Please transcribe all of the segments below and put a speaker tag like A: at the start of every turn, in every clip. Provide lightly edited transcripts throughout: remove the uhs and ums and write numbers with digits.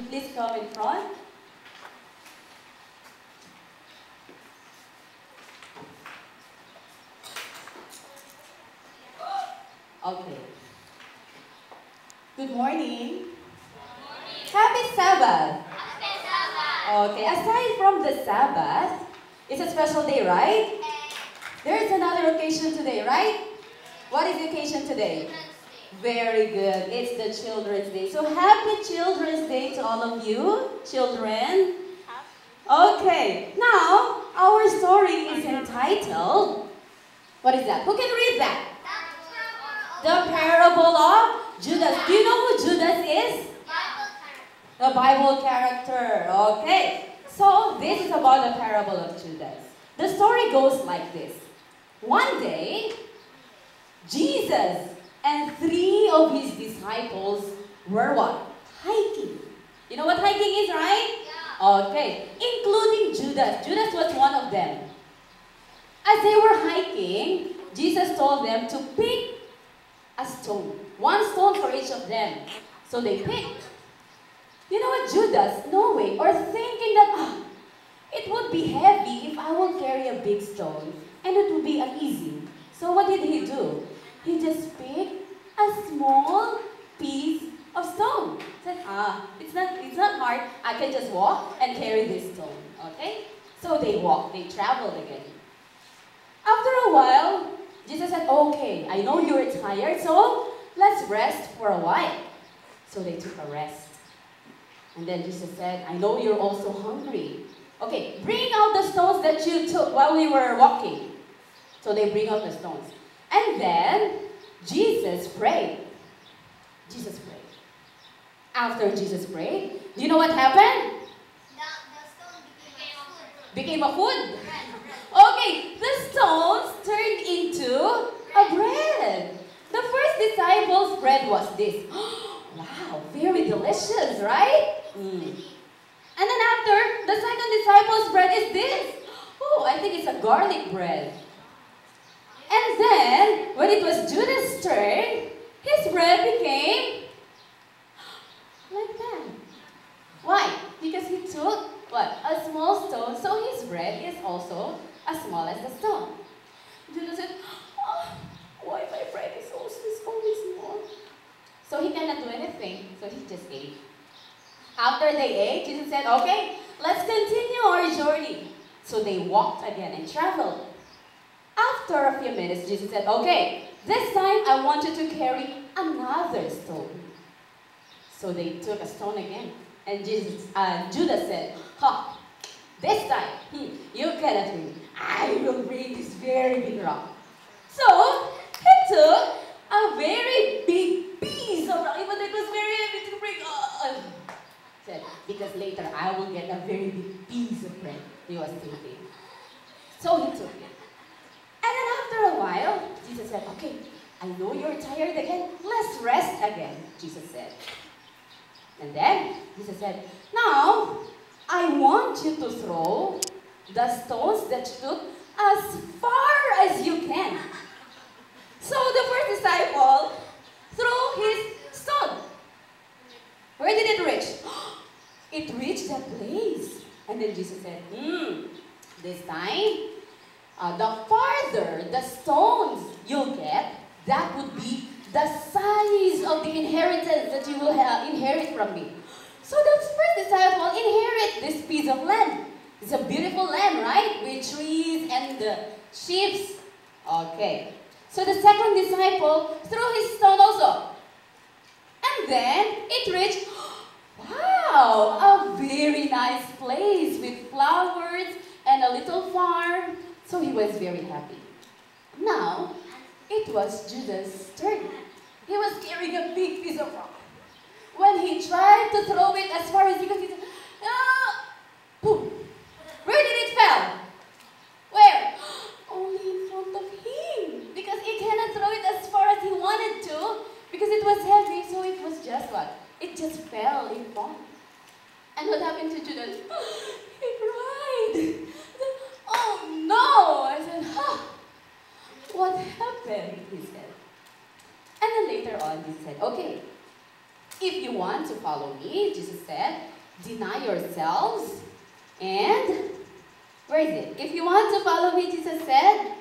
A: please come in front? Okay. Good morning. Happy Sabbath. Okay, aside from the Sabbath, it's a special day, right? There is another occasion today, right? What is the occasion today? Very good. It's the Children's Day. So happy Children's Day to all of you, children. Okay, now our story is entitled, what is that? Who can read that? The parable of Judas. Do you know who Judas is? The Bible character. Okay. So this is about the parable of Judas. The story goes like this. One day, Jesus and 3 of his disciples were what? Hiking. You know what hiking is, right? Yeah. Okay. Including Judas. Judas was one of them. As they were hiking, Jesus told them to pick a stone. 1 stone for each of them. So they picked. You know what, Judas, knowing or thinking that it would be heavy if I will carry a big stone and it would be uneasy. So what did he do? He just picked a small piece of stone. He said, it's not hard. I can just walk and carry this stone. Okay? So they walked, they traveled again. After a while, Jesus said, okay, I know you're tired, so let's rest for a while. So they took a rest. And then Jesus said, I know you're also hungry. Okay, bring out the stones that you took while we were walking. So they bring out the stones. And then Jesus prayed. Jesus prayed. After Jesus prayed, do you know what happened?
B: The stone
A: Became a food? Okay, the stones turned into a bread. The first disciples' bread was this. Wow, very delicious, right? And then after, the second disciples' bread is this. Oh, I think it's a garlic bread. And then, when it was Judas' turn, his bread became like that. Why? Because he took, what? A small stone, so his bread is also as small as the stone. Judas said, why my bread is so small? So he cannot do anything, so he just ate. After they ate, Jesus said, okay, let's continue our journey. So they walked again and traveled. After a few minutes, Jesus said, okay, this time I want you to carry another stone. So they took a stone again. And Judas said, this time, you cannot bring. I will bring this very big rock. So he took a very big piece of rock, even though it was very heavy to bring. Said, because later I will get a very big piece of bread. He was thinking. So he took it. And then after a while, Jesus said, okay, I know you're tired again. Let's rest again, Jesus said. And then Jesus said, now I want you to throw the stones that you took as far as you can. So the first disciple threw his stone. Where did it reach? It reached that place. And then Jesus said, this time, the farther the stones you'll get, that would be the size of the inheritance that you will inherit from me. So the first disciple inherit this piece of land. It's a beautiful land, right? With trees and the sheep. Okay. So the second disciple threw his stone also. And then it reached, wow, a very nice place with flowers and a little farm. So he was very happy. Now, it was Judas' turn. He was carrying a big piece of rock. When he tried to throw it as far as he could, he said, boom. Where did it fall? Where? Only in front of him. Because he cannot throw it as far as he wanted to. Because it was heavy, so it was just what? It just fell in front. And what happened to Judas? He cried. Oh no! I said, what happened? He said. And then later on, he said, okay, If you want to follow me, Jesus said, deny yourselves and, where is it? If you want to follow me, Jesus said,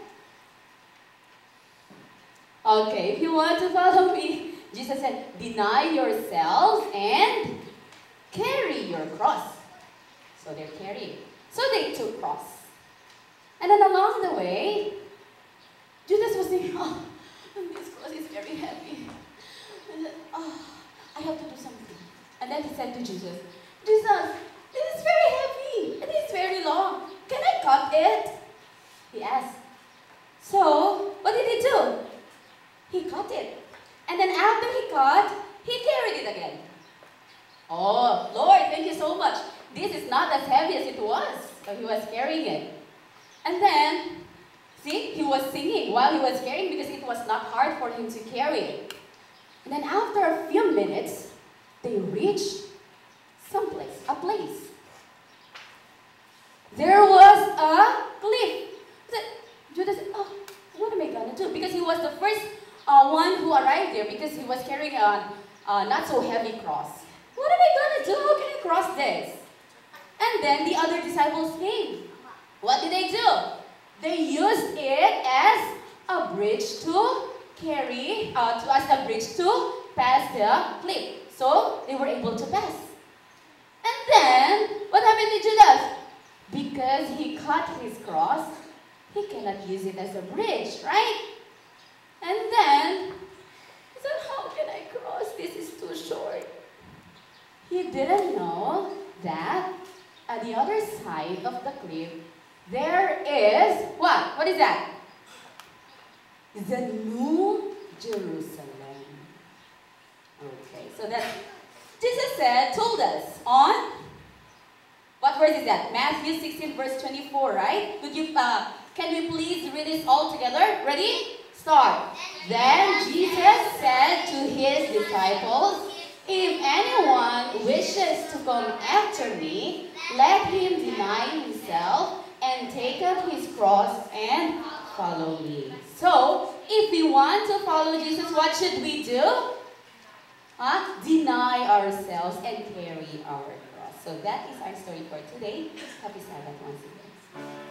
A: okay, if you want to follow me, Jesus said, deny yourselves and carry your cross. So they're carrying. So they took cross. And then along the way, Judas was thinking, oh, this cross is very heavy. And then, oh, I have to do something. And then he said to Jesus, Jesus, this is very heavy. It is very long. Can I cut it? He asked. So, what did he do? He cut it. And then after he cut, he carried it again. Oh, Lord, thank you so much. This is not as heavy as it was. So he was carrying it. And then, see, he was singing while he was carrying because it was not hard for him to carry it. And then after a few minutes, they reached someplace, a place. There was a cliff. Judas said, oh, what am I going to do? Because he was the first one who arrived there because he was carrying a not so heavy cross. What am I going to do? How can I cross this? And then the other disciples came. What did they do? They used it as a bridge to carry, as a bridge to pass the cliff. So they were able to pass. And then, what happened to Judas? Because he cut his cross, he cannot use it as a bridge, right? And then, he said, how can I cross? This is too short. He didn't know that at the other side of the cliff, there is, what? What is that? The New Jerusalem. Okay, so that Jesus told us on, what verse is that? Matthew 16 verse 24, right? Can we please read this all together? Ready? Start. Then Jesus said to his disciples, if anyone wishes to come after me, let him deny himself and take up his cross and follow me. So, if we want to follow Jesus, what should we do? Deny ourselves and carry our cross. So that is our story for today. Happy Sabbath once again.